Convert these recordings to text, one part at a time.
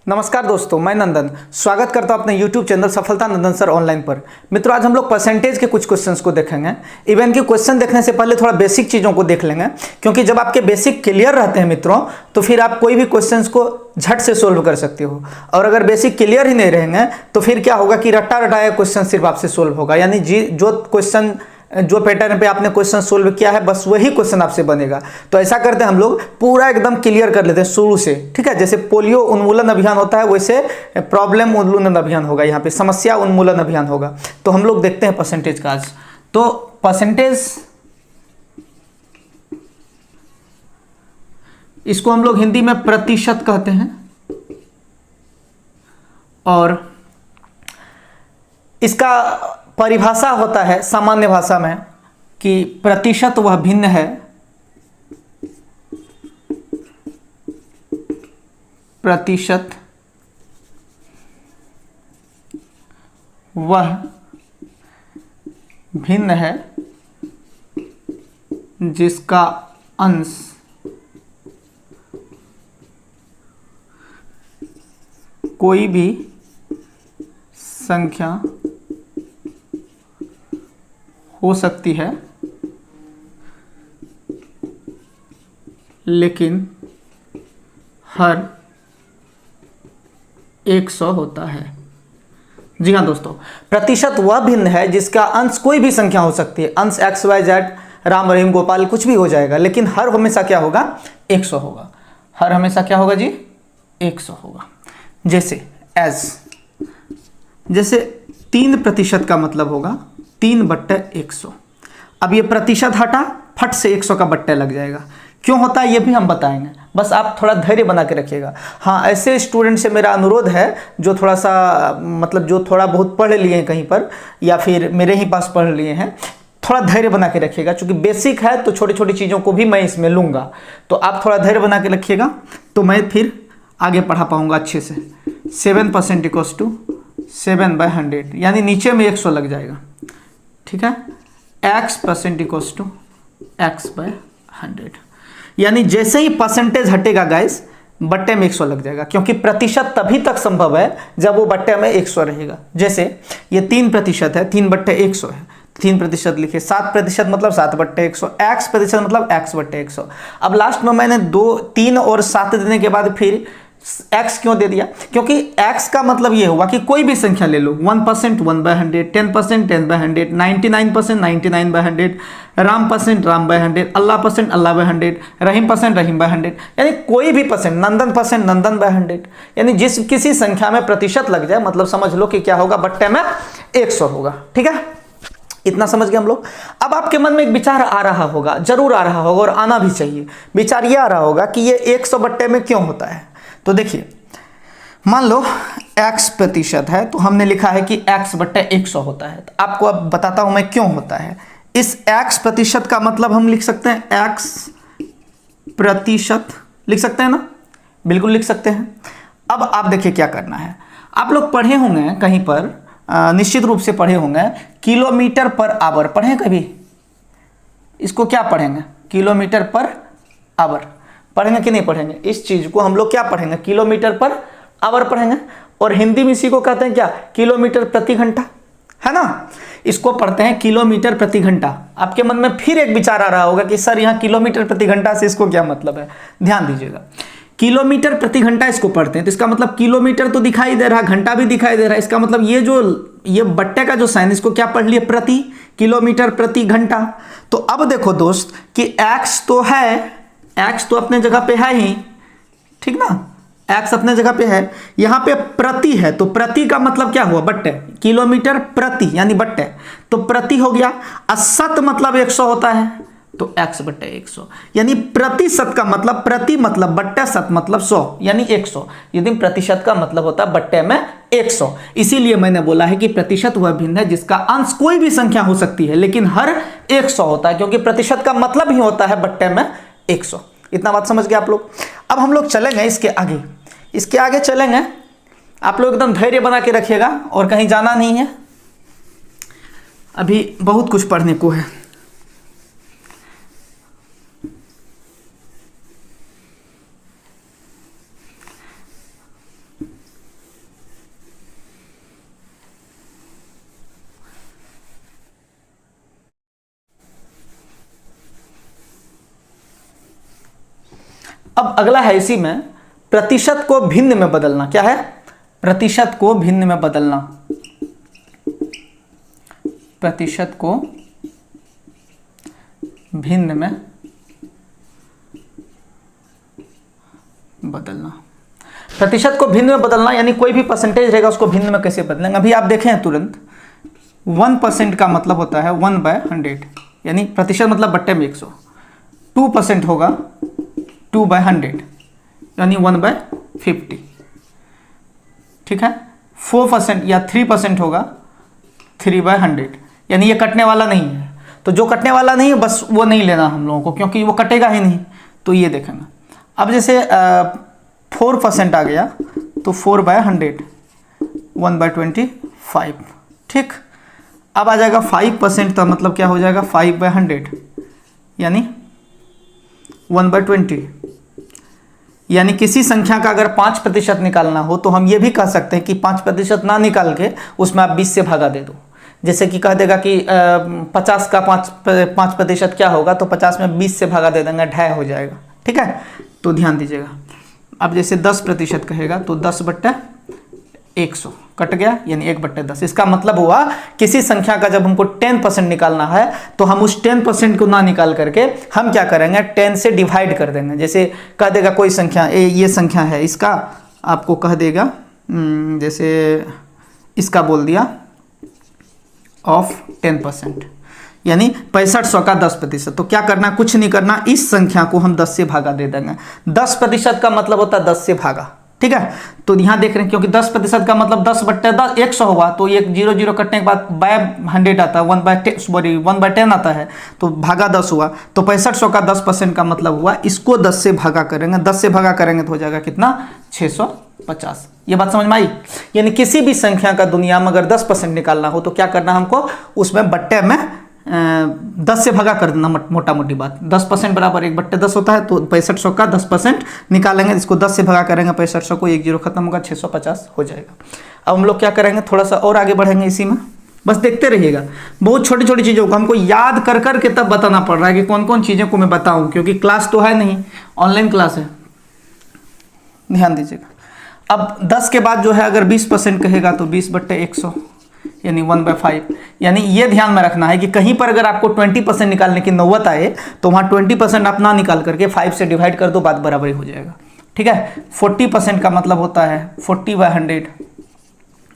नमस्कार दोस्तों, मैं नंदन स्वागत करता हूं अपने YouTube चैनल सफलता नंदन सर ऑनलाइन पर। मित्रों, आज हम लोग परसेंटेज के कुछ क्वेश्चंस को देखेंगे। इवन कि क्वेश्चन देखने से पहले थोड़ा बेसिक चीज़ों को देख लेंगे, क्योंकि जब आपके बेसिक क्लियर रहते हैं मित्रों, तो फिर आप कोई भी क्वेश्चंस को झट से सोल्व कर सकते हो। और अगर बेसिक क्लियर ही नहीं रहेंगे तो फिर क्या होगा कि रट्टा रटाया क्वेश्चन सिर्फ आपसे सोल्व होगा। यानी जो क्वेश्चन जो पैटर्न पे आपने क्वेश्चन सोल्व किया है बस वही क्वेश्चन आपसे बनेगा। तो ऐसा करते हैं हम लोग पूरा एकदम क्लियर कर लेते हैं शुरू से, ठीक है। जैसे पोलियो उन्मूलन अभियान होता है वैसे प्रॉब्लम उन्मूलन अभियान होगा, यहाँ पे समस्या उन्मूलन अभियान होगा। तो हम लोग देखते हैं परसेंटेज का आज। तो परसेंटेज इसको हम लोग हिंदी में प्रतिशत कहते हैं, और इसका परिभाषा होता है सामान्य भाषा में कि प्रतिशत वह भिन्न है प्रतिशत वह भिन्न है जिसका अंश कोई भी संख्या हो सकती है लेकिन हर 100 होता है। जी हाँ दोस्तों, प्रतिशत वह भिन्न है जिसका अंश कोई भी संख्या हो सकती है। अंश x Y Z, Ram Rahim Gopal कुछ भी हो जाएगा, लेकिन हर हमेशा क्या होगा? 100 होगा। हर हमेशा क्या होगा जी? 100 होगा। जैसे जैसे 3% का मतलब होगा 3/100। अब ये प्रतिशत हटा, फट से 100 का बट्टा लग जाएगा। क्यों होता है ये भी हम बताएंगे, बस आप थोड़ा धैर्य बना के रखिएगा। हाँ, ऐसे स्टूडेंट से मेरा अनुरोध है जो थोड़ा सा मतलब जो थोड़ा बहुत पढ़ लिए हैं कहीं पर, या फिर मेरे ही पास पढ़ लिए हैं, थोड़ा धैर्य बना के रखिएगा। क्योंकि बेसिक है तो छोटी छोटी चीज़ों को भी मैं इसमें लूँगा, तो आप थोड़ा धैर्य बना के रखिएगा, तो मैं फिर आगे पढ़ा पाऊँगा अच्छे से। 7% इक्वल्स टू 7/100, यानी नीचे में 100 लग जाएगा, ठीक है। x% इक्वल्स टू x/100, यानी जैसे ही परसेंटेज हटेगा गाइस, बट्टे में 100 लग जाएगा। क्योंकि प्रतिशत तभी तक संभव है जब वो बट्टे में 100 रहेगा। जैसे ये 3% है, 3/100 है, 3% लिखे। 7% मतलब 7/100, x% मतलब x/100। अब लास्ट में मैंने 2, 3 और 7 देने के बाद फिर x क्यों दे दिया? क्योंकि x का मतलब ये हुआ कि कोई भी संख्या ले लो, 1% 1/100, 10% 10/100, 99% 99/100, राम% राम/100, अल्लाह% अल्लाह/100, रहीम% रहीम/100, यानी कोई भी परसेंट, नंदन% नंदन/100, यानी जिस किसी संख्या में प्रतिशत लग जाए मतलब समझ लो कि क्या होगा? बट्टे में 100 होगा, ठीक है। इतना समझ गए हम लोग। अब आपके मन में एक विचार आ रहा होगा, जरूर आ रहा होगा और आना भी चाहिए। विचार ये आ रहा होगा कि ये 100 बट्टे में क्यों होता है? तो देखिए, मान लो x% है, तो हमने लिखा है कि x/100 होता है। तो आपको अब बताता हूं मैं क्यों होता है। इस x% का मतलब हम लिख सकते हैं x% लिख सकते हैं ना? बिल्कुल लिख सकते हैं। अब आप देखिए क्या करना है। आप लोग पढ़े होंगे कहीं पर, निश्चित रूप से पढ़े होंगे, किलोमीटर पर आवर पढ़े कभी? इसको क्या पढ़ेंगे? किलोमीटर पर आवर पढ़ेंगे कि नहीं पढ़ेंगे? इस चीज को हम लोग क्या पढ़ेंगे? किलोमीटर पर आवर पढ़ेंगे। और हिंदी में इसी को कहते हैं क्या? किलोमीटर प्रति घंटा, है ना? इसको पढ़ते हैं किलोमीटर प्रति घंटा। आपके मन में फिर एक विचार आ रहा होगा कि सर यहाँ किलोमीटर प्रति घंटा से इसको क्या मतलब है? ध्यान दीजिएगा, किलोमीटर प्रति घंटा इसको पढ़ते हैं तो इसका मतलब किलोमीटर तो दिखाई दे रहा, घंटा भी दिखाई दे रहा है। इसका मतलब ये बट्टे का जो साइन, इसको क्या पढ़ लिए? प्रति, किलोमीटर प्रति घंटा। तो अब देखो दोस्त कि x तो है, x तो अपने जगह पे है ही, ठीक ना? x अपने जगह पे है, यहाँ पे प्रति है, तो प्रति का मतलब क्या हुआ? बट्टे, किलोमीटर प्रति यानी बट्टे, तो प्रति हो गया। असत मतलब 100 होता है, तो x/100, यानी प्रतिशत का मतलब प्रति मतलब बट्टे, शत मतलब 100 यानी 100। यदि प्रतिशत का मतलब होता है बट्टे में 100, इसीलिए मैंने बोला है कि प्रतिशत वह भिन्न है जिसका अंश कोई भी संख्या हो सकती है लेकिन हर 100 होता है, क्योंकि प्रतिशत का मतलब ही होता है बट्टे में 100। इतना बात समझ गए आप लोग। अब हम लोग चलेंगे इसके आगे चलेंगे। आप लोग एकदम धैर्य बना के रखिएगा और कहीं जाना नहीं है, अभी बहुत कुछ पढ़ने को है। अब अगला है इसी में प्रतिशत को भिन्न में बदलना। क्या है? प्रतिशत को भिन्न में बदलना। प्रतिशत को भिन्न में बदलना। प्रतिशत को भिन्न में बदलना यानी कोई भी परसेंटेज रहेगा उसको भिन्न में कैसे बदलेंगे। अभी आप देखें तुरंत 1% का मतलब होता है 1/100, यानी प्रतिशत मतलब बट्टे में 100। 2% होगा 2/100 यानी 1/50। ठीक है। 4% या 3% होगा 3/100 यानी ये कटने वाला नहीं है। तो जो कटने वाला नहीं है बस वो नहीं लेना हम लोगों को, क्योंकि वो कटेगा ही नहीं। तो ये देखेंगे। अब जैसे 4% आ गया तो 4/100 1/25। ठीक। अब आ जाएगा 5% का मतलब क्या हो जाएगा 5/100 यानी 1/20। यानी किसी संख्या का अगर 5% निकालना हो तो हम ये भी कह सकते हैं कि 5% ना निकाल के उसमें आप 20 से भागा दे दो। जैसे कि कह देगा कि 50 का 5% क्या होगा, तो 50 में 20 से भागा दे देंगे, 2.5 हो जाएगा। ठीक है। तो ध्यान दीजिएगा। अब जैसे 10% कहेगा तो 10/100 कट गया यानी 1/10। इसका मतलब हुआ किसी संख्या का जब हमको 10% निकालना है तो हम उस 10% को ना निकाल करके हम क्या करेंगे 10 से डिवाइड कर देंगे। जैसे कह देगा कोई संख्या ये संख्या है, इसका आपको कह देगा जैसे इसका बोल दिया ऑफ 10% यानी 6500 का 10%। तो क्या करना, कुछ नहीं करना, इस संख्या को हम 10 से भागा दे देंगे। 10% का मतलब होता है 10 से भागा। ठीक है। तो यहाँ देख रहे हैं क्योंकि 10% का मतलब 10/100 हुआ, तो एक 0 कटने के बाद 100 आता है, 1/10 आता है, तो भागा 10 हुआ। तो 6500 का 10% का मतलब हुआ इसको 10 से भागा करेंगे। 10 से भागा करेंगे तो हो जाएगा कितना 650। ये बात समझ में आई। यानी किसी भी संख्या का दुनिया में अगर 10% निकालना हो तो क्या करना हमको, उसमें बट्टे में 10 से भागा कर देना। मोटा मोटी बात 10% बराबर 1/10 होता है। तो 6500 का 10% निकालेंगे, इसको 10 से भागा करेंगे 6500 को, 1 0 खत्म होगा, 650 हो जाएगा। अब हम लोग क्या करेंगे, थोड़ा सा और आगे बढ़ेंगे इसी में। बस देखते रहिएगा। बहुत छोटी छोटी चीज़ों को हमको याद कर कर के तब बताना पड़ रहा है कि कौन कौन चीज़ों को मैं बताऊँ, क्योंकि क्लास तो है नहीं, ऑनलाइन क्लास है। ध्यान दीजिएगा। अब 10 के बाद जो है अगर 20% कहेगा तो 20/100 यानी 1/5। यानी ये ध्यान में रखना है कि कहीं पर अगर आपको 20% निकालने की नौबत आए तो वहाँ 20% आप ना निकाल करके 5 से डिवाइड कर दो, बात बराबर ही हो जाएगा। ठीक है। 40% का मतलब होता है 40/100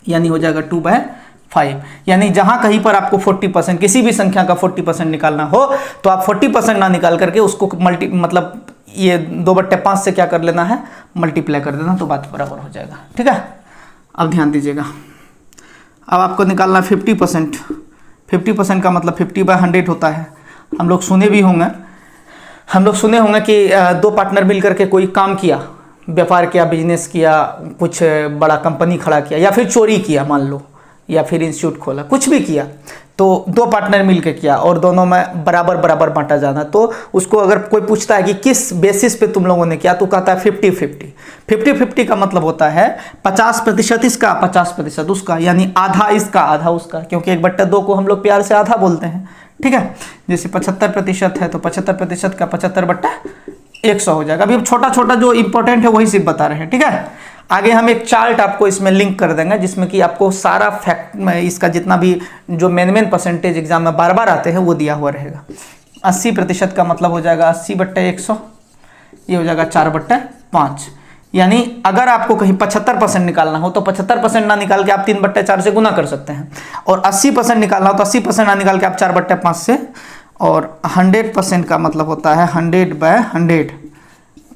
यानी हो जाएगा 2/5। यानी जहाँ कहीं पर आपको 40% किसी भी संख्या का 40% निकालना हो तो आप 40% ना निकाल करके उसको मतलब ये 2/5 से क्या कर लेना है, मल्टीप्लाई कर देना, तो बात बराबर हो जाएगा। ठीक है। अब ध्यान दीजिएगा। अब आपको निकालना 50%। 50% का मतलब 50/100 होता है। हम लोग सुने होंगे कि 2 पार्टनर मिल करके कोई काम किया, व्यापार किया, बिजनेस किया, कुछ बड़ा कंपनी खड़ा किया, या फिर चोरी किया मान लो, या फिर इंस्टीट्यूट खोला, कुछ भी किया, तो 2 पार्टनर मिलकर किया और दोनों में बराबर बराबर बांटा जाना। तो उसको अगर कोई पूछता है कि किस बेसिस पे तुम लोगों ने किया, तो कहता है 50-50। 50-50 का मतलब होता है 50% इसका 50% उसका, यानी आधा इसका आधा उसका, क्योंकि 1/2 को हम लोग प्यार से आधा बोलते हैं। ठीक है। जैसे 75% है तो 75% का 75/100 हो जाएगा। अभी हम छोटा छोटा जो इंपॉर्टेंट है वही सिर्फ बता रहे हैं। ठीक है। आगे हम एक चार्ट आपको इसमें लिंक कर देंगे जिसमें कि आपको सारा फैक्ट में इसका जितना भी जो मेन परसेंटेज एग्जाम में बार बार आते हैं वो दिया हुआ रहेगा। 80% का मतलब हो जाएगा 80/100, ये हो जाएगा 4/5। यानी अगर आपको कहीं 75% निकालना हो तो 75% ना निकाल के आप 3/4 से गुना कर सकते हैं, और 80% निकालना हो तो 80% ना निकाल के आप 4/5 से, और 100% का मतलब होता है 100/100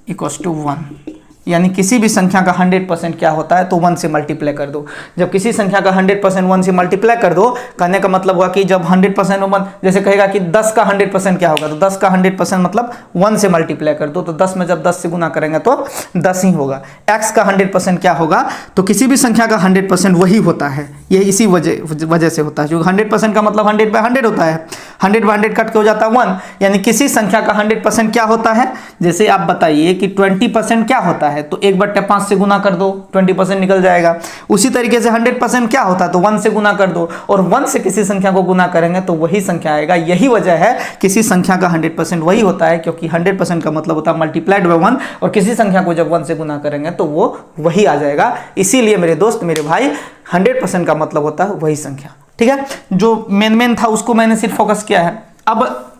= 1। यानी किसी भी संख्या का 100% क्या होता है, तो 1 से मल्टीप्लाई कर दो। जब किसी संख्या का 100% 1 से मल्टीप्लाई कर दो, कहने का मतलब हुआ कि जब 100% 1, जैसे कहेगा कि 10 का 100% क्या होगा, तो 10 का 100% मतलब 1 से मल्टीप्लाई कर दो। तो 10 में जब 10 से गुना करेंगे तो 10 ही होगा। x का 100% क्या होगा, तो किसी भी संख्या का 100% वही होता है। ये इसी वजह से होता है, जो 100% का मतलब 100/100 होता है, 100 कट के हो जाता है 1, यानी किसी संख्या का 100% क्या होता है, जैसे आप बताइए कि 20% क्या होता है, तो 1/5 से गुना कर दो, 20% निकल जाएगा। उसी तरीके से 100% क्या होता है, तो 1 से गुना कर दो, और 1 से किसी संख्या को गुना करेंगे तो वही संख्या आएगा। यही वजह है किसी संख्या का 100% वही होता है, क्योंकि 100% का मतलब होता है मल्टीप्लाइड बाय 1, और किसी संख्या को जब 1 से गुना करेंगे तो वो वही आ जाएगा। इसीलिए मेरे दोस्त, मेरे भाई, 100% का मतलब होता है वही संख्या। ठीक है, जो मेन था उसको मैंने सिर्फ फोकस किया है। अब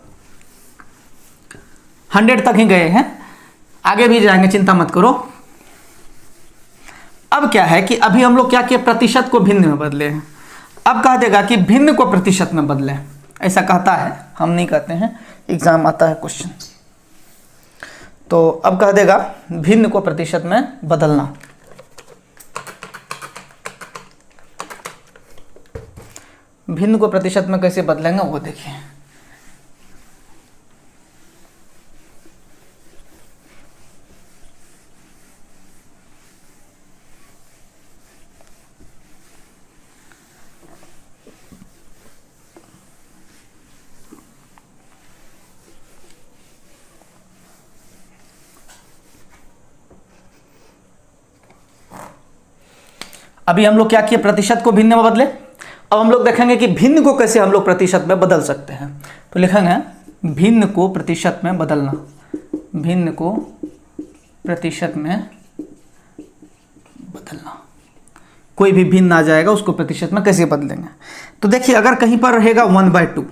100 तक ही गए हैं, आगे भी जाएंगे, चिंता मत करो। अब क्या है कि अभी हम लोग क्या किए, प्रतिशत को भिन्न में बदले हैं। अब कह देगा कि भिन्न को प्रतिशत में बदले, ऐसा कहता है, हम नहीं कहते हैं, एग्जाम आता है क्वेश्चन। तो अब कह देगा भिन्न को प्रतिशत में बदलना। भिन्न को प्रतिशत में कैसे बदलेंगे वो देखिए। अभी हम लोग क्या किए, प्रतिशत को भिन्न में बदले। अब हम लोग देखेंगे कि भिन्न को कैसे हम लोग प्रतिशत में बदल सकते हैं। तो लिखेंगे भिन्न को प्रतिशत में बदलना, भिन्न को प्रतिशत में बदलना। कोई भी भिन्न आ जाएगा उसको प्रतिशत में कैसे बदलेंगे। तो देखिए, अगर कहीं पर रहेगा 1/2,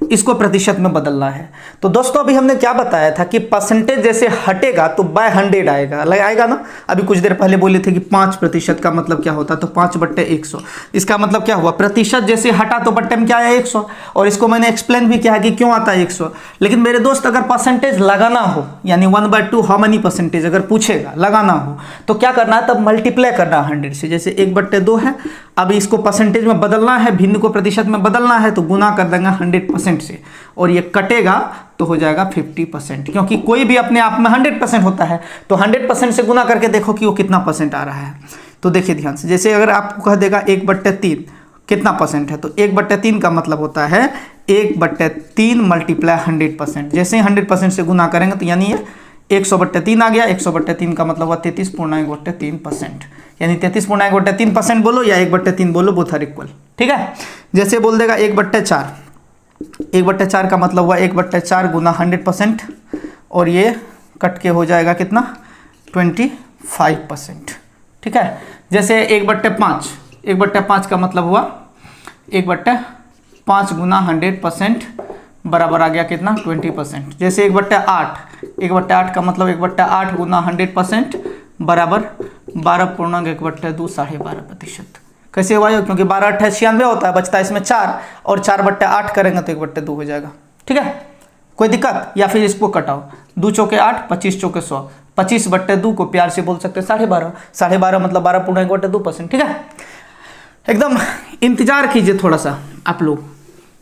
इसको प्रतिशत में बदलना है। तो दोस्तों अभी हमने क्या बताया था कि परसेंटेज जैसे हटेगा तो बाय 100 आएगा ना। अभी कुछ देर पहले बोले थे कि 5% का मतलब क्या होता है, तो 5/100। इसका मतलब क्या हुआ, प्रतिशत जैसे हटा तो बट्टे में क्या आया 100, और इसको मैंने एक्सप्लेन भी किया है कि क्यों आता है 100। लेकिन मेरे दोस्त अगर परसेंटेज लगाना हो, यानी 1/2 हाउ मनी परसेंटेज अगर पूछेगा, लगाना हो तो क्या करना है, तब मल्टीप्लाई करना है 100 से। जैसे 1/2 है, अब इसको परसेंटेज में बदलना है, भिन्न को प्रतिशत में बदलना है, तो गुना कर देंगे 100% से, और ये कटेगा तो हो जाएगा 50%, क्योंकि कोई भी अपने आप में 100% होता है। तो 100% से गुना करके देखो कि वो कितना परसेंट आ रहा है। तो देखिए ध्यान से, जैसे अगर आपको कह देगा 1/3 कितना परसेंट है, तो 1/3 का मतलब होता है 1/3 मल्टीप्लाई 100%। जैसे ही 100% से गुना करेंगे तो यानी ये 100/3 आ गया। 100/3 का मतलब हुआ 33.3%, यानी 33.3% बोलो या 1/3 बोलो, बोथ आर इक्वल। ठीक है, जैसे बोल देगा 1/4, 1/4 का मतलब हुआ 1/4 गुना 100%, और ये कट के हो जाएगा कितना, 25%। ठीक है, जैसे 1/5, 1/5 का मतलब हुआ 1/5 गुना 100% बराबर आ गया कितना, 20%। जैसे 1/8, 1/8 का मतलब 1/8 गुना 100% बराबर 12.1/2 12.5%। कैसे हुआ, क्योंकि 12×8 96 होता है, बचता है इसमें 4, और 4/8 करेंगे तो 1/2 हो जाएगा। ठीक है, कोई दिक्कत, या फिर इसको कटाओ, 2 चौके 8, 25 चौके 100, 25/2 को प्यार से बोल सकते हैं 12.5, 12.5 मतलब 12.1/2%। ठीक है, एकदम इंतजार कीजिए थोड़ा सा। आप लोग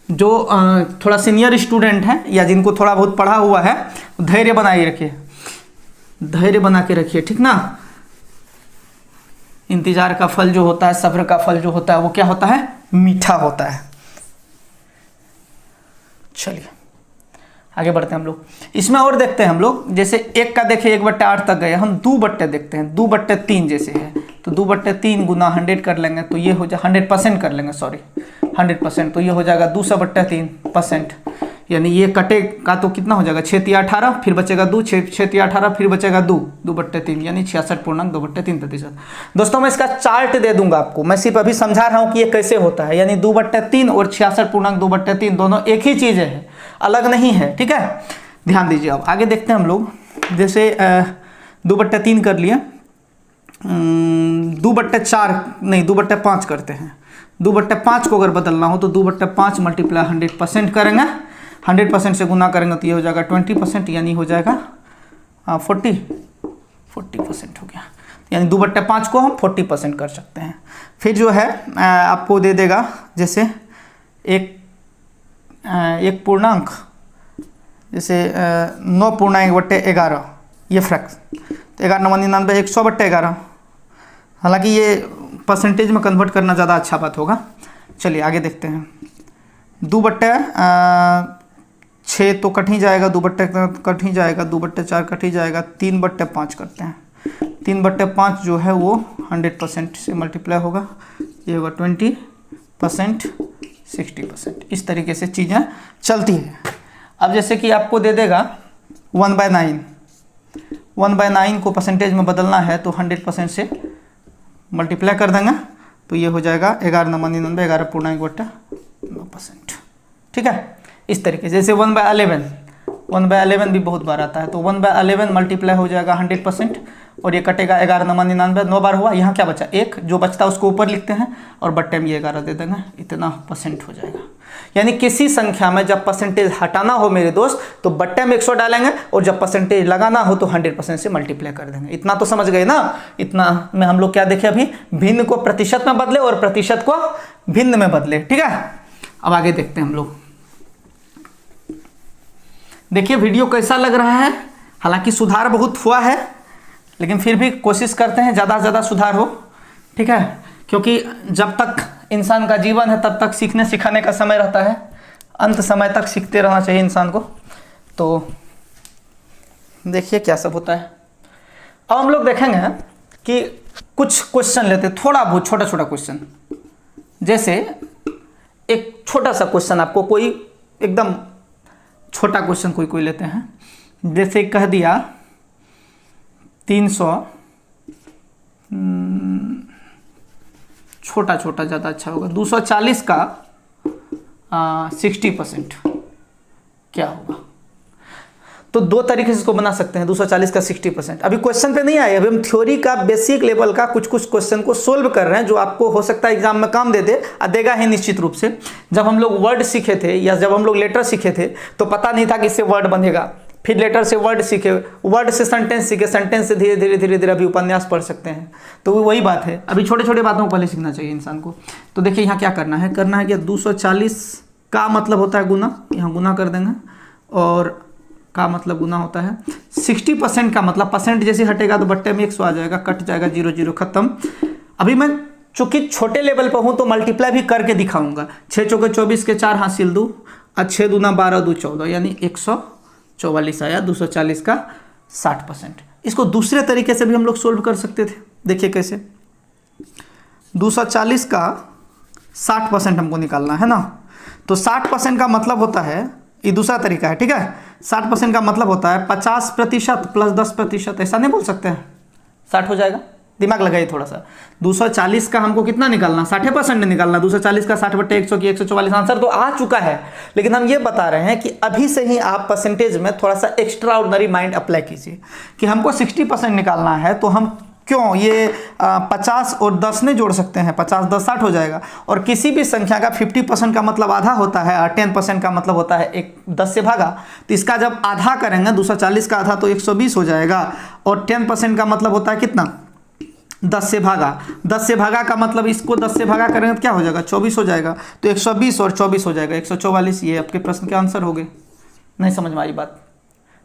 जो थोड़ा सीनियर स्टूडेंट हैं या जिनको थोड़ा बहुत पढ़ा हुआ है, धैर्य बनाए रखिए, धैर्य बना के रखिए, ठीक ना। इंतजार का फल जो होता है, सब्र का फल जो होता है, वो क्या होता है, मीठा होता है। चलिए आगे बढ़ते हैं हम लोग, इसमें और देखते हैं हम लोग। जैसे 1 का देखें 1/8 तक गए, हम 2 देखते हैं, 2/3 जैसे है, तो 2/3 गुना 100 कर लेंगे तो ये हो जाए 100% कर लेंगे, सॉरी 100%, तो ये हो जाएगा 2/3%। यानी ये कटेगा तो कितना हो जाएगा, 6×18, फिर बचेगा 2, 6×18 फिर बचेगा 2/3, यानी 66.2/3%। दोस्तों मैं इसका चार्ट दे दूंगा आपको, मैं सिर्फ अभी समझा रहा हूँ कि ये कैसे होता है। यानी 2/3 और 66.2/3 दोनों एक ही चीज़ है, अलग नहीं है। ठीक है, ध्यान दीजिए। अब आगे देखते हैं हम लोग, जैसे 2/3 कर लिए, 2/4 नहीं 2/5 करते हैं। 2/5 को अगर बदलना हो तो 2/5 मल्टीप्लाई 100% करेंगे, 100% से गुना करेंगे तो ये हो जाएगा 20%, यानी हो जाएगा 40% हो गया। यानी 2/5 को हम 40% कर सकते हैं। फिर जो है आपको दे देगा, जैसे एक पूर्णांक, जैसे 9.1/11, ये फ्रैक्स, तो 11×9 = 100/11। हालांकि ये परसेंटेज में कन्वर्ट करना ज़्यादा अच्छा बात होगा। चलिए आगे देखते हैं। 2/6 तो कट ही जाएगा, 2/6 कट ही जाएगा, 2/4 कट ही जाएगा, 3/5 करते हैं। 3/5 जो है वो 100% से मल्टीप्लाई होगा, ये होगा 20%, 60%। इस तरीके से चीज़ें चलती है। अब जैसे कि आपको दे देगा 1/9, 1/9 को परसेंटेज में बदलना है तो 100% से मल्टीप्लाई कर देंगे तो ये हो जाएगा 11×99, 11.9%। ठीक है, इस तरीके से। जैसे 1/11, 1/11 भी बहुत बार आता है, तो 1/11 मल्टीप्लाई हो जाएगा 100% और ये कटेगा 11×99, 9 बार हुआ। यहाँ क्या बचा? 1, जो बचता है उसको ऊपर लिखते हैं और बट्टे में ये 11 दे देंगे, इतना % हो जाएगा। यानी किसी संख्या में जब परसेंटेज हटाना हो मेरे दोस्त तो बट्टे में 100 डालेंगे और जब परसेंटेज लगाना हो तो 100% से मल्टीप्लाई कर देंगे। इतना तो समझ गए ना? इतना में हम लोग क्या देखे अभी? भिन्न को प्रतिशत में बदले और प्रतिशत को भिन्न में बदले। ठीक है, अब आगे देखते हैं हम लोग। देखिए वीडियो कैसा लग रहा है। हालांकि सुधार बहुत हुआ है, लेकिन फिर भी कोशिश करते हैं ज़्यादा से ज़्यादा सुधार हो। ठीक है, क्योंकि जब तक इंसान का जीवन है तब तक सीखने सिखाने का समय रहता है, अंत समय तक सीखते रहना चाहिए इंसान को। तो देखिए क्या सब होता है। अब हम लोग देखेंगे कि कुछ क्वेश्चन लेते हैं, थोड़ा बहुत छोटा छोटा क्वेश्चन। जैसे एक छोटा सा क्वेश्चन आपको, कोई एकदम छोटा क्वेश्चन कोई लेते हैं। जैसे कह दिया 300, छोटा छोटा ज़्यादा अच्छा होगा, 240 का 60% क्या होगा? तो दो तरीके से इसको बना सकते हैं, 240 का 60%। अभी क्वेश्चन पे नहीं आए, अभी हम थ्योरी का बेसिक लेवल का कुछ क्वेश्चन को सोल्व कर रहे हैं, जो आपको हो सकता है एग्जाम में काम दे दे, देगा ही निश्चित रूप से। जब हम लोग वर्ड सीखे थे या जब हम लोग लेटर सीखे थे तो पता नहीं था कि इससे वर्ड बनेगा, फिर लेटर से वर्ड सीखे, वर्ड से सेंटेंस सीखे, सेंटेंस से धीरे धीरे धीरे धीरे अभी उपन्यास पढ़ सकते हैं। तो वही बात है, अभी छोटे छोटे बातों को पहले सीखना चाहिए इंसान को। तो देखिए यहाँ क्या करना है कि 240 का मतलब होता है गुना, यहाँ गुना कर देंगे, और का मतलब गुना होता है। 60% का मतलब परसेंट जैसे हटेगा तो बट्टे में 100 आ जाएगा, कट जाएगा, 0 0 खत्म। अभी मैं चूंकि छोटे लेवल पर हूँ तो मल्टीप्लाई भी करके दिखाऊंगा। 6 चौके 24 के 4 हासिल 2, 6 दूना 12, 2 14, यानी 144 आया। 240 का 60%। इसको दूसरे तरीके से भी हम लोग सोल्व कर सकते थे। देखिए कैसे, 240 का 60% हमको निकालना है ना। तो 60% का मतलब होता है, ये दूसरा तरीका है। ठीक है, 60% का मतलब होता है 50% प्लस 10%। ऐसा नहीं बोल सकते हैं, 60 हो जाएगा। दिमाग लगाइए थोड़ा सा। 240 का हमको कितना निकालना? 60% निकालना। 240 का 60/100 की 144। आंसर तो आ चुका है, लेकिन हम ये बता रहे हैं कि अभी से ही आप परसेंटेज में थोड़ा सा एक्स्ट्रा ऑर्डिनरी माइंड अप्लाई कीजिए कि हमको 60% निकालना है। तो हम क्यों ये 50 और 10 नहीं जोड़ सकते हैं? 50 10 60 हो जाएगा। और किसी भी संख्या का 50% का मतलब आधा होता है और 10% का मतलब होता है 10 से भागा। तो इसका जब आधा करेंगे, 240 का आधा तो 120 हो जाएगा, और 10% का मतलब होता है कितना? 10 से भागा। 10 से भागा का मतलब इसको 10 से भागा करेंगे तो क्या हो जाएगा? 24 हो जाएगा। तो 120 और 24 हो जाएगा 144। ये आपके प्रश्न के आंसर हो गए। नहीं समझ में आई बात?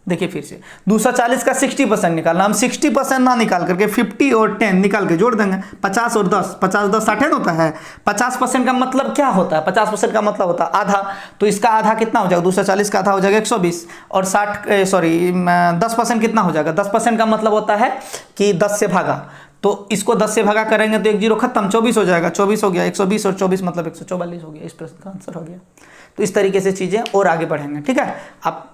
देखिए फिर से 240 का 60% निकालना। हम 60% ना निकाल करके 50 और 10 निकाल के जोड़ देंगे। 50 और 10, 50 10 60 होता है। 50% का मतलब क्या होता है? 50% का मतलब होता है आधा। तो इसका आधा कितना हो जाएगा? 240 का आधा हो जाएगा 120, और 10% कितना हो जाएगा? 10% का मतलब होता है कि 10 से भागा। तो इसको 10 से भागा करेंगे तो 1 0 खत्म, 24 हो जाएगा। 24 हो गया, 120 और 24 मतलब 144 हो गया। इस प्रश्न का आंसर हो गया। तो इस तरीके से चीजें और आगे बढ़ेंगे। ठीक है, आप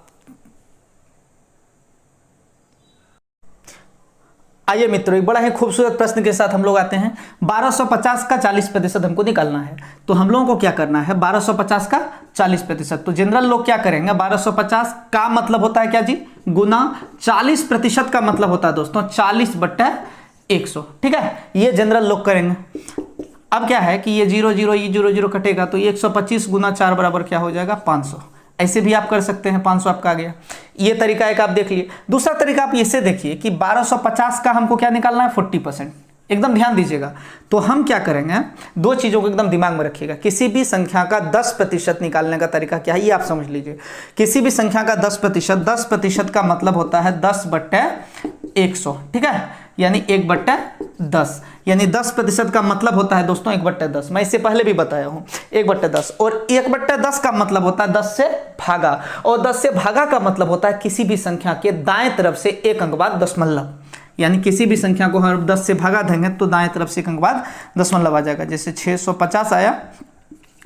आइए मित्रों, एक बड़ा ही खूबसूरत प्रश्न के साथ हम लोग आते हैं। 1250 का 40% हमको निकालना है। तो हम लोगों को क्या करना है? 1250 का 40%। तो जनरल लोग क्या करेंगे? 1250 का मतलब होता है क्या जी? गुना। 40% का मतलब होता है दोस्तों 40/100। ठीक है, ये जनरल लोग करेंगे। अब क्या है कि ये 0 0 ये 0 0 कटेगा, तो 125 गुना 4 बराबर क्या हो जाएगा? 500। ऐसे भी आप कर सकते हैं, 500 आपका आ गया। ये तरीका एक आप देख लिए। दूसरा तरीका आप इसे देखिए कि 1250 का हमको क्या निकालना है? 40%। एकदम ध्यान दीजिएगा। तो हम क्या करेंगे, दो चीजों को एकदम दिमाग में रखिएगा। किसी भी संख्या का 10% निकालने का तरीका क्या है, ये आप समझ लीजिए। किसी भी संख्या का 10% का मतलब होता है 10/100। ठीक है, यानी 1/10, यानी 10% का मतलब होता है दोस्तों 1/10। मैं इससे पहले भी बताया हूँ 1/10, और 1/10 का मतलब होता है 10 से भागा, और 10 से भागा का मतलब होता है किसी भी संख्या के दाएं तरफ से एक अंक बाद दशमलव, यानी किसी भी संख्या को हम 10 से भागा देंगे तो दाएं तरफ से एक अंक बाद दशमलव आ जाएगा। जैसे 650 आया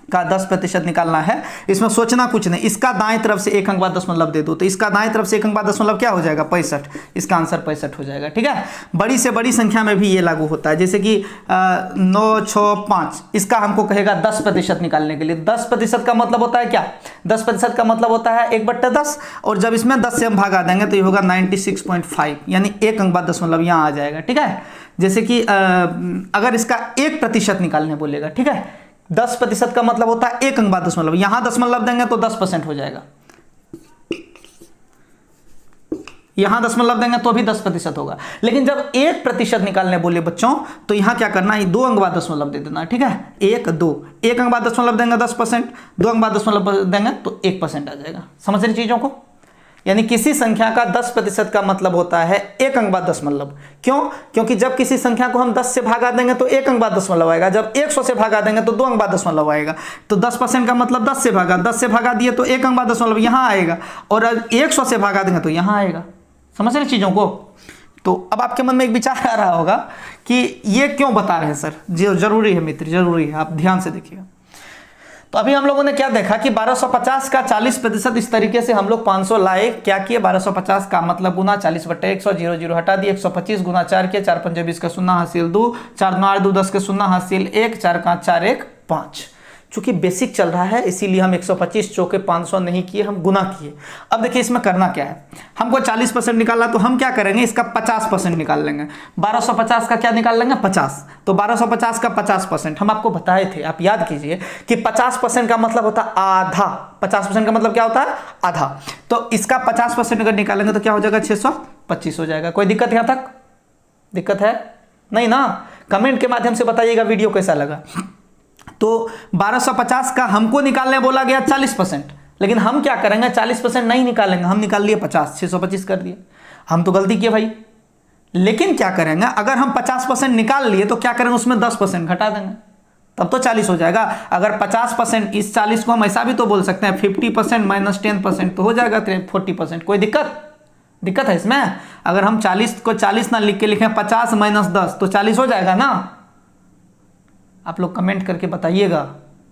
का 10% निकालना है, इसमें सोचना कुछ नहीं, इसका दाएं तरफ से एक अंक बाद दशमलव दे दो तो इसका दाएं तरफ से एक अंक बाद दशमलव क्या हो जाएगा 65, इसका आंसर 65 हो जाएगा। ठीक है, बड़ी से बड़ी संख्या में भी ये लागू होता है, जैसे कि 965, इसका हमको कहेगा 10% निकालने के लिए। 10% का मतलब होता है क्या, 10% का मतलब होता है 1/10, और जब इसमें 10 से हम भागा देंगे तो ये होगा 96.5, यानी एक अंक बाद दशमलव यहाँ आ जाएगा। ठीक है, जैसे कि अगर इसका 1% निकालने बोलेगा, ठीक है, 10% का मतलब होता है एक अंक बाद दशमलव, यहां दशमलव देंगे तो 10% हो जाएगा, यहां दशमलव देंगे तो भी 10% होगा। लेकिन जब 1% निकालने बोले बच्चों तो यहां क्या करना है, 2 अंक बाद दशमलव दे देना। ठीक है, 1 2, एक अंक बाद दशमलव देंगे 10%, 2 अंक बाद दशमलव देंगे तो 1% आ जाएगा। समझ रहे चीजों को, यानी किसी संख्या का 10% का मतलब होता है एक अंक बाद दशमलव। क्यों, क्योंकि जब किसी संख्या को हम 10 से भागा देंगे तो एक अंक बाद दशमलव आएगा, जब 100 से भागा देंगे तो 2 अंक बाद दशमलव आएगा। तो 10% का मतलब 10 से भागा, 10 से भागा दिए तो एक अंक बाद दशमलव यहाँ आएगा, और 100 से भागा देंगे तो यहाँ आएगा। समझ रहे चीजों को। तो अब आपके मन में एक विचार आ रहा होगा कि ये क्यों बता रहे हैं सर, जो जरूरी है मित्र, जरूरी है, आप ध्यान से देखिएगा। तो अभी हम लोगों ने क्या देखा कि 1250 का 40%, इस तरीके से हम लोग 500 लाए। क्या किए, 1250 का मतलब गुना 40/100, 0 0 हटा दिए, 125 गुना 4 किए, 4 5 20 का 0 हासिल 2, 4 9 8 2 10 के 0 हासिल 1, 4 5 4 1 5। चूंकि बेसिक चल रहा है इसीलिए हम 125 चौके 500 नहीं किए, हम गुना किए। अब देखिए इसमें करना क्या है, हमको 40% निकालना, तो हम क्या करेंगे, इसका 50% निकाल लेंगे। 1250 का क्या निकाल लेंगे, 50, तो 1250 का 50%। हम आपको बताए थे, आप याद कीजिए कि 50% का मतलब होता है आधा। 50% का मतलब क्या होता है, आधा। तो इसका 50% अगर निकालेंगे तो क्या हो जाएगा, 625 हो जाएगा। कोई दिक्कत यहाँ तक, दिक्कत है नहीं ना? कमेंट के माध्यम से बताइएगा वीडियो कैसा लगा। तो 1250 का हमको निकालने बोला गया 40%, लेकिन हम क्या करेंगे, 40% नहीं निकालेंगे, हम निकाल लिए 50, 625 कर दिए। हम तो गलती किए भाई, लेकिन क्या करेंगे, अगर हम 50% निकाल लिए तो क्या करेंगे, उसमें 10% घटा देंगे, तब तो 40 हो जाएगा। अगर 50%, इस 40 को हम ऐसा भी तो बोल सकते हैं 50% माइनस 10% तो हो जाएगा 40%। कोई दिक्कत है इसमें? अगर हम 40 को 40 ना लिख के लिखें 50 माइनस 10 तो 40 हो जाएगा ना? आप लोग कमेंट करके बताइएगा,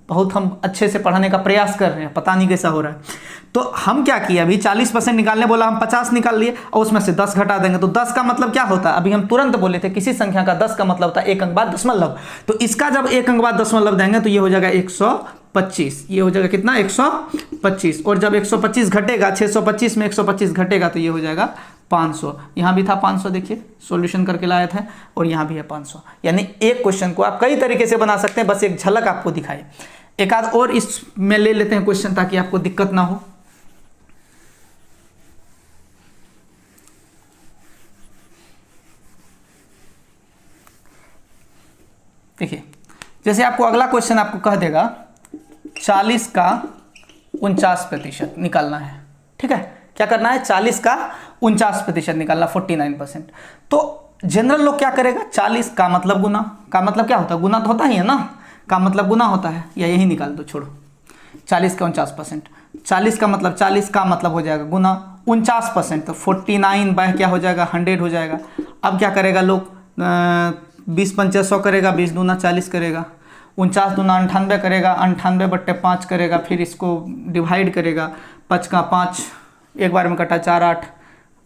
बहुत हम अच्छे से पढ़ाने का प्रयास कर रहे हैं, पता नहीं कैसा हो रहा है। तो हम क्या किए, अभी 40% निकालने बोला, हम 50 निकाल लिए और उसमें से 10 घटा देंगे। तो 10 का मतलब क्या होता है, अभी हम तुरंत बोले थे किसी संख्या का 10 का मतलब होता है एक अंक बाद दशमलव। तो इसका जब एक अंक बाद दशमलव देंगे तो ये हो जाएगा 125, ये हो जाएगा कितना, 125। और जब 125 घटेगा, 625 में 125 घटेगा तो ये हो जाएगा 500। यहाँ भी था 500, देखिए सॉल्यूशन करके लाए थे, और यहाँ भी है 500। यानी एक क्वेश्चन को आप कई तरीके से बना सकते हैं, बस एक झलक आपको दिखाए। एक आध और इसमें ले लेते हैं क्वेश्चन ताकि आपको दिक्कत ना हो। देखिए जैसे आपको अगला क्वेश्चन आपको कह देगा 40 का 49% निकालना है। ठीक है, क्या करना है, 40 का 49% निकालना, 49%। तो जनरल लोग क्या करेगा, 40 का मतलब गुना, का मतलब क्या होता है, गुना तो होता ही है ना, का मतलब गुना होता है, या यही निकाल दो, छोड़ो। 40 का 49%, 40 का मतलब हो जाएगा गुना 49%, तो 49 बाय क्या हो जाएगा, 100 हो जाएगा। अब क्या करेगा लोग, 20 पंचे 100 करेगा, 20 दूना 40 करेगा, 49 दूना 98 करेगा, 98/5 करेगा, फिर इसको डिवाइड करेगा, 5 का 5 एक बार में कटा, 4 8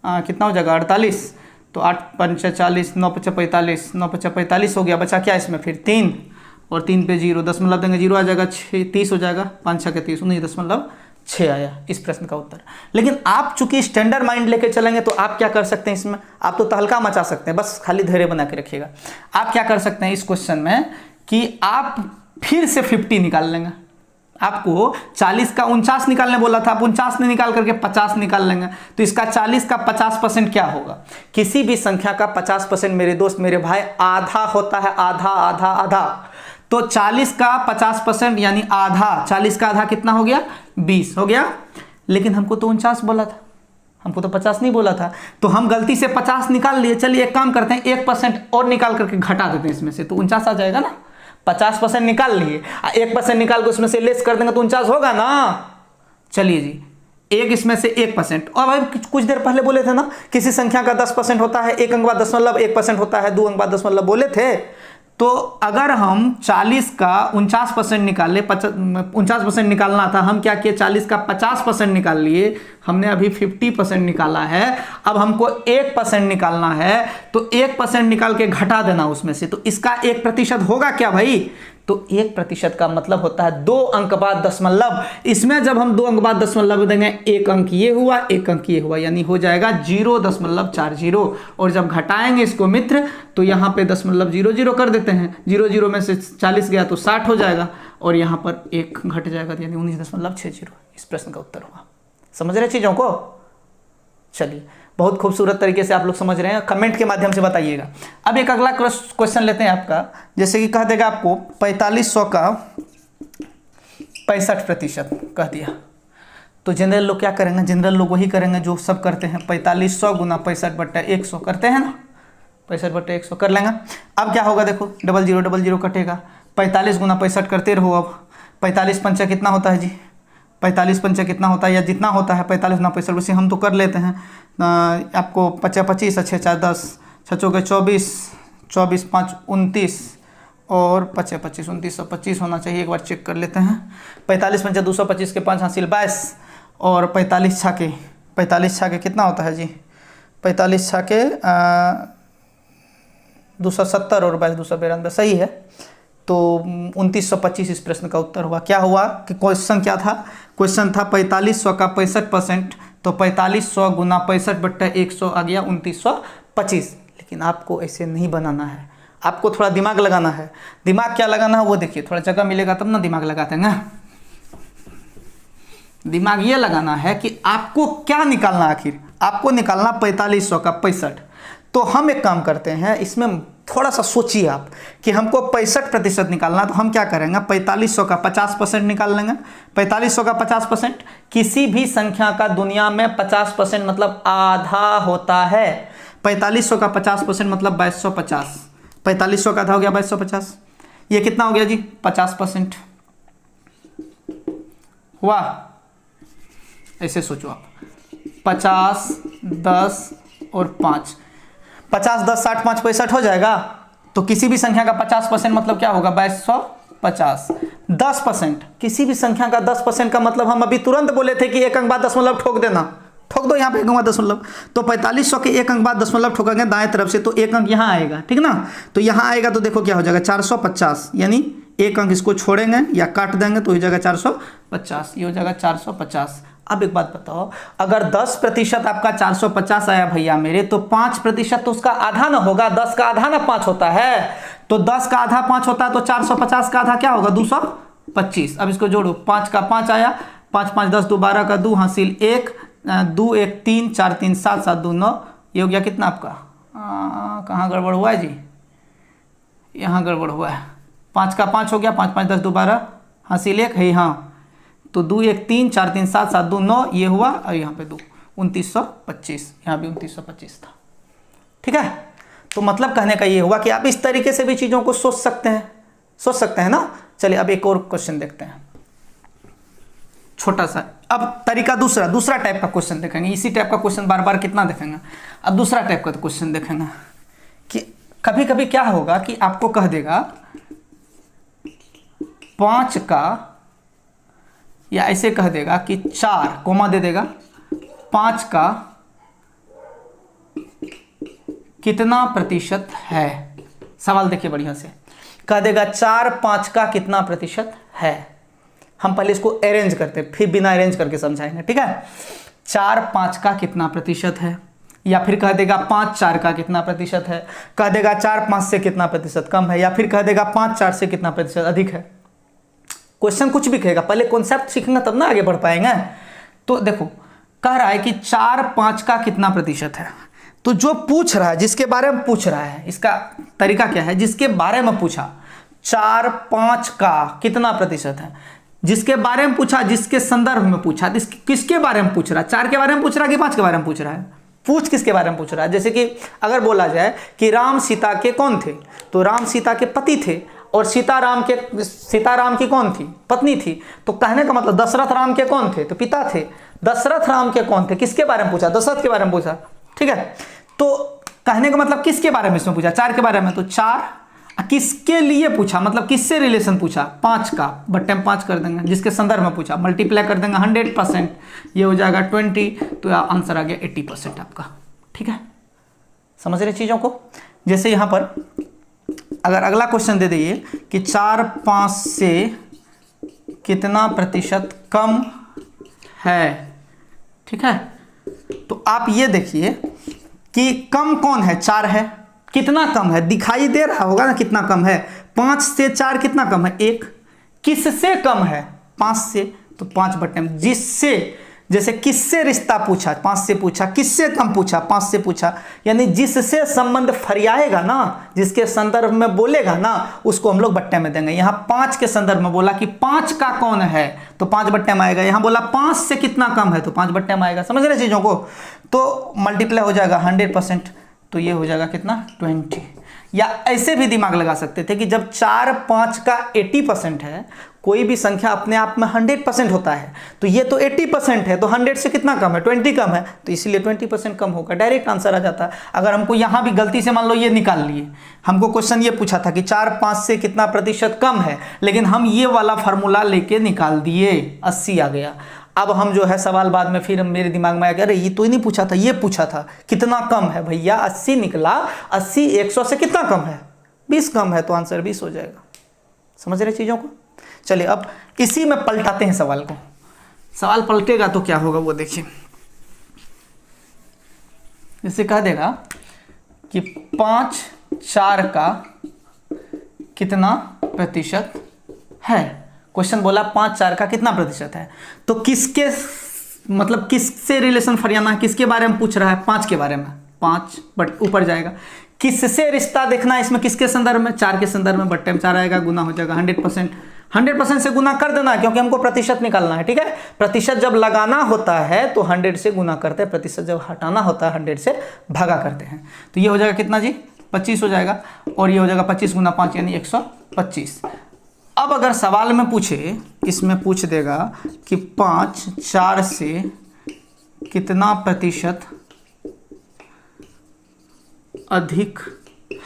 कितना हो जाएगा, 48। तो 8 पंचे 40, 9 पंचे 45, 9 पंचे 45 हो गया। बचा क्या इसमें फिर 3, और 3 पे 0, दशमलव देंगे 0 आ जाएगा, 30 हो जाएगा, 5 6 के 30, 19.6 आया इस प्रश्न का उत्तर। लेकिन आप चूंकि स्टैंडर्ड माइंड लेके चलेंगे तो आप क्या कर सकते हैं इसमें, आप तो तहलका मचा सकते हैं, बस खाली धैर्य बना के रखिएगा। आप क्या कर सकते हैं इस क्वेश्चन में कि आप फिर से 50 निकाल लेंगे। आपको 40 का 49 निकालने बोला था, आप 49 नहीं निकाल करके 50 निकाल लेंगे। तो इसका 40 का 50% क्या होगा, किसी भी संख्या का 50% मेरे दोस्त मेरे भाई आधा होता है, आधा आधा आधा। तो 40 का 50% यानी आधा, 40 का आधा कितना हो गया, 20 हो गया। लेकिन हमको तो 49 बोला था, हमको तो 50 नहीं बोला था, तो हम गलती से 50 निकाल लिए। चलिए एक काम करते हैं, 1% और निकाल करके घटा देते हैं इसमें से, तो 49 आ जाएगा ना। 50% निकाल लिए, 1% निकाल के उसमें से लेस कर देंगे तो 49 होगा ना। चलिए जी, एक इसमें से 1%। और भाई कुछ देर पहले बोले थे ना, किसी संख्या का 10% होता है, 1 अंक बाद 10.1% होता है, 2 अंक बाद 10 बोले थे। तो अगर हम 40 का 49% निकाल ले, 49% निकालना था, हम क्या किए, 40 का 50% निकाल लिए, हमने अभी 50% निकाला है। अब हमको 1% निकालना है, तो 1% निकाल के घटा देना उसमें से, तो इसका 1% होगा क्या भाई, तो 1% का मतलब होता है 2 अंक बाद दशमलव। इसमें जब हम 2 अंक बाद दशमलव देंगे, 1 अंक ये हुआ, 1 अंक ये हुआ, यानी हो जाएगा 0.40। और जब घटाएंगे इसको मित्र, तो यहाँ पे 0.00 कर देते हैं, 0 में से 40 गया तो 60 हो जाएगा, और यहाँ पर 1 घट जाएगा, यानी 19.60। इस प्रश्न का उत्तर हुआ। समझ रहे चीज़ों को। चलिए, बहुत खूबसूरत तरीके से आप लोग समझ रहे हैं, कमेंट के माध्यम से बताइएगा। अब एक अगला क्वेश्चन लेते हैं आपका, जैसे कि कह देगा आपको 4500 का 65% कह दिया, तो जनरल लोग क्या करेंगे, जनरल लोग वही करेंगे जो सब करते हैं, 4500 गुना 65/100 करते हैं ना, 65/100 कर लेंगे। अब क्या होगा देखो, 0000 कटेगा, 45 गुना 65 करते रहो। अब 45 पंचा कितना होता है जी, 45 पंचा कितना होता है, या जितना होता है 45 गुना 65, उसे हम तो कर लेते हैं। आपको 25 6 4 10 6 के 24, 24 5 29 और 25 25 2925 होना चाहिए, एक बार चेक कर लेते हैं। 45 पंचा 225 के 5 हासिल 22, और 45 छाके कितना होता है जी, 45 छाके 270 और 22 292, सही है। तो 2925 इस प्रश्न का उत्तर हुआ। क्या हुआ कि क्वेश्चन क्या था, क्वेश्चन था 4500 का 65%, तो 4500 गुना 65/100 आ गया 2925। लेकिन आपको ऐसे नहीं बनाना है, आपको थोड़ा दिमाग लगाना है। दिमाग क्या लगाना है वो देखिए, थोड़ा जगह मिलेगा तब ना दिमाग लगाते हैं ना। दिमाग ये लगाना है कि आपको क्या निकालना, आखिर आपको निकालना 4500 का 65। तो हम एक काम करते हैं, इसमें थोड़ा सा सोचिए आप कि हमको 65% निकालना, तो हम क्या करेंगे, 4500 का 50% निकाल लेंगे। 4500 का 50%, किसी भी संख्या का दुनिया में 50% मतलब आधा होता है। 4500 का 50% मतलब 2250। 4500 का आधा हो गया 2250, ये कितना हो गया जी, 50% हुआ। ऐसे सोचो आप, 50 10 और 5, 50 10 60 5 65 हो जाएगा। तो किसी भी संख्या का 50% मतलब क्या होगा, 2250। 10%, किसी भी संख्या का 10% का मतलब हम अभी तुरंत बोले थे कि 1 अंक बाद दशमलव ठोक देना, ठोक दो यहाँ पे 1 अंक बाद दशमलव। तो 4500 के 1 अंक बाद दशमलव ठोकेंगे दाएं तरफ से, तो 1 अंक यहाँ आएगा, ठीक ना। तो यहाँ आएगा तो देखो क्या हो जाएगा, 450, यानी 1 अंक इसको छोड़ेंगे या काट देंगे तो हो जाएगा 450, ये हो जाएगा 450। अब एक बात बताओ, अगर 10% आपका 450 आया भैया मेरे, तो 5% तो उसका आधा ना होगा, 10 का आधा ना 5 होता है, तो 10 का आधा 5 होता है, तो 450 का आधा क्या होगा, 225। अब इसको जोड़ो, 5 का 5 आया, 5 5 10 2 12 का 2 हासिल 1, 2 1 3 4 3 7 7 2 9, ये हो गया कितना आपका, कहाँ गड़बड़ हुआ है जी, यहाँ गड़बड़ हुआ है। 5 का 5 हो गया, 5 5 10 2 12 हासिल 1 है, हाँ, तो 2 1 3 4 3 7 7 2 9, ये हुआ, और यहाँ पे 2 2925, यहाँ भी 2925 था, ठीक है। तो मतलब कहने का ये होगा कि आप इस तरीके से भी चीज़ों को सोच सकते हैं ना। चलिए अब एक और क्वेश्चन देखते हैं, छोटा सा। अब तरीका दूसरा टाइप का क्वेश्चन देखेंगे। इसी टाइप का क्वेश्चन बार बार कितना देखेंगे, अब दूसरा टाइप का क्वेश्चन देखेंगे कि कभी कभी क्या होगा कि आपको कह देगा 5 का, या ऐसे कह देगा कि 4 कोमा दे देगा, 5 का कितना प्रतिशत है। सवाल देखिए बढ़िया से, कह देगा 4 5 का कितना प्रतिशत है। हम पहले इसको अरेंज करते हैं, फिर बिना अरेंज करके समझाएंगे, ठीक है। 4 5 का कितना प्रतिशत है, या फिर कह देगा 5 4 का कितना प्रतिशत है, कह देगा 4 5 से कितना प्रतिशत कम है, या फिर कह देगा 5 4 से कितना प्रतिशत अधिक है। क्वेश्चन कुछ भी कहेगा, पहले कॉन्सेप्ट सीखेंगे तब ना आगे बढ़ पाएंगे। तो देखो कह रहा है कि 4 5 का कितना प्रतिशत है, तो जो पूछ रहा है, जिसके बारे में पूछ रहा है, इसका तरीका क्या है, जिसके बारे में पूछा 4 5 का कितना प्रतिशत है, जिसके बारे में पूछा, जिसके संदर्भ में पूछा, किसके बारे में पूछ रहा है, 4 के बारे में पूछ रहा है कि 5 के बारे में पूछ रहा है, पूछ किसके बारे में पूछ रहा है। जैसे कि अगर बोला जाए कि राम सीता के कौन थे, तो राम सीता के पति थे और सीता राम की कौन थी, पत्नी थी। तो कहने का मतलब दशरथ राम के कौन थे, तो पिता थे। दशरथ राम के कौन थे, किसके बारे में पूछा, दशरथ के बारे में पूछा, ठीक है। तो कहने का मतलब किसके बारे में इसमें पूछा, 4 के बारे में, तो 4 किसके लिए पूछा, मतलब किससे रिलेशन पूछा, 5 का, बट्टे में 5 कर देंगे, जिसके संदर्भ में पूछा, मल्टीप्लाई कर देंगे 100%, ये हो जाएगा 20, तो आंसर आ गया 80% आपका, ठीक है। समझ रहे चीज़ों को। जैसे यहाँ पर अगर अगला क्वेश्चन दे दिए कि 4 5 से कितना प्रतिशत कम है, ठीक है। तो आप ये देखिए कि कम कौन है, 4 है, कितना कम है दिखाई दे रहा होगा ना, कितना कम है, 5 से 4 कितना कम है, 1। किससे कम है, 5 से, तो 5 बट्टे में, जिससे, जैसे किससे रिश्ता पूछा, 5 से पूछा, किससे कम पूछा, 5 से पूछा, यानी जिससे संबंध फरियाएगा ना, जिसके संदर्भ में बोलेगा ना, उसको हम लोग बट्टे में देंगे। यहाँ 5 के संदर्भ में बोला कि 5 का कौन है, तो 5 बट्टे में आएगा। यहाँ बोला 5 से कितना कम है, तो 5 बट्टे में आएगा। समझ रहे चीज़ों को। तो मल्टीप्लाई हो जाएगा 100%, तो ये हो जाएगा कितना, 20। या ऐसे भी दिमाग लगा सकते थे कि जब 4 5 का 80% है, कोई भी संख्या अपने आप में 100% होता है, तो ये तो 80% है, तो 100 से कितना कम है, 20 कम है, तो इसलिए 20% कम होगा। डायरेक्ट आंसर आ जाता है। अगर हमको यहाँ भी गलती से मान लो ये निकाल लिए, हमको क्वेश्चन ये पूछा था कि 4 5 से कितना प्रतिशत कम है, लेकिन हम ये वाला फार्मूला लेके निकाल दिए, 80 आ गया। अब हम जो है सवाल बाद में फिर मेरे दिमाग में आया, अरे ये तो ही नहीं पूछा था, ये पूछा था कितना कम है, भैया 80 निकला, 80 100 से कितना कम है, 20 कम है, तो आंसर 20 हो जाएगा। समझ रहे चीज़ों को। चलिए अब इसी में पलटाते हैं सवाल को। सवाल पलटेगा तो क्या होगा वो देखिए। इसे कह देगा कि 5 4 का कितना प्रतिशत है। क्वेश्चन बोला 5 4 का कितना प्रतिशत है, तो किसके, मतलब किससे रिलेशन फरियाना है, किसके बारे में पूछ रहा है, 5 के बारे में, 5 बट ऊपर जाएगा। किससे रिश्ता देखना है, इसमें किसके संदर्भ में, 4 के संदर्भ में, बट्टे में 4 आएगा, गुना हो जाएगा 100%। 100% से गुना कर देना है, क्योंकि हमको प्रतिशत निकालना है, ठीक है। प्रतिशत जब लगाना होता है तो 100 से गुना करते हैं, प्रतिशत जब हटाना होता है 100 से भागा करते हैं। तो ये हो जाएगा कितना जी, 25 हो जाएगा, और ये हो जाएगा 25 गुना 5 यानी 125। अब अगर सवाल में पूछे, इसमें पूछ देगा कि 5 4 से कितना प्रतिशत अधिक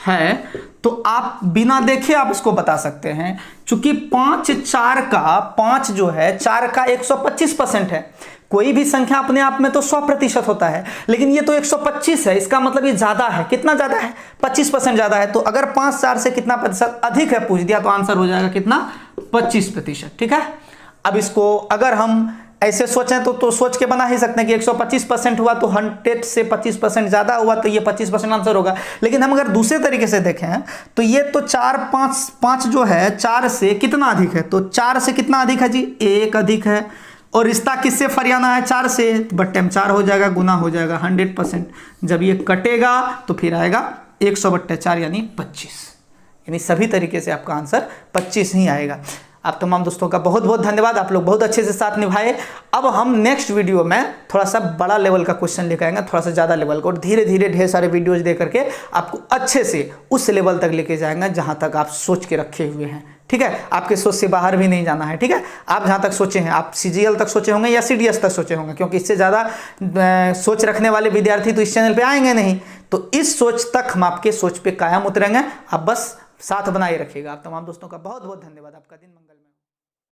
है, तो आप बिना देखे आप इसको बता सकते हैं। चूंकि 5 4 का 5 जो है 4 का 125% है। कोई भी संख्या अपने आप में तो 100% होता है, लेकिन ये तो 125 है, इसका मतलब ये ज्यादा है। कितना ज्यादा है, 25% ज्यादा है। तो अगर 5 4 से कितना प्रतिशत अधिक है पूछ दिया, तो आंसर हो जाएगा कितना, 25%, ठीक है। अब इसको अगर हम ऐसे सोचें तो सोच के बना ही सकते हैं कि 125% हुआ तो 100 से 25% ज्यादा हुआ, तो ये 25% आंसर होगा। लेकिन हम अगर दूसरे तरीके से देखें तो ये तो 4 5 जो है 4 से कितना अधिक है, तो 4 से कितना अधिक है जी, 1 अधिक है। और रिश्ता किससे फरियाना है, 4 से, बट्टे में 4 हो जाएगा, गुना हो जाएगा 100%। जब ये कटेगा तो फिर आएगा 100/4 यानी 25, यानी सभी तरीके से आपका आंसर 25 ही आएगा। आप तमाम दोस्तों का बहुत बहुत धन्यवाद, आप लोग बहुत अच्छे से साथ निभाए। अब हम नेक्स्ट वीडियो में थोड़ा सा बड़ा लेवल का क्वेश्चन लेकर आएंगे, थोड़ा सा ज़्यादा लेवल का, और धीरे धीरे ढेर सारे वीडियोज दे करके आपको अच्छे से उस लेवल तक लेके जाएंगे जहाँ तक आप सोच के रखे हुए हैं, ठीक है। आपके सोच से बाहर भी नहीं जाना है, ठीक है। आप जहाँ तक सोचे हैं, आप CGL तक सोचे होंगे या CDS तक सोचे होंगे, क्योंकि इससे ज़्यादा सोच रखने वाले विद्यार्थी तो इस चैनल पर आएंगे नहीं। तो इस सोच तक हम आपके सोच पे कायम उतरेंगे, आप बस साथ बनाए रखिएगा। आप तमाम दोस्तों का बहुत बहुत धन्यवाद। आपका दिन मंगल।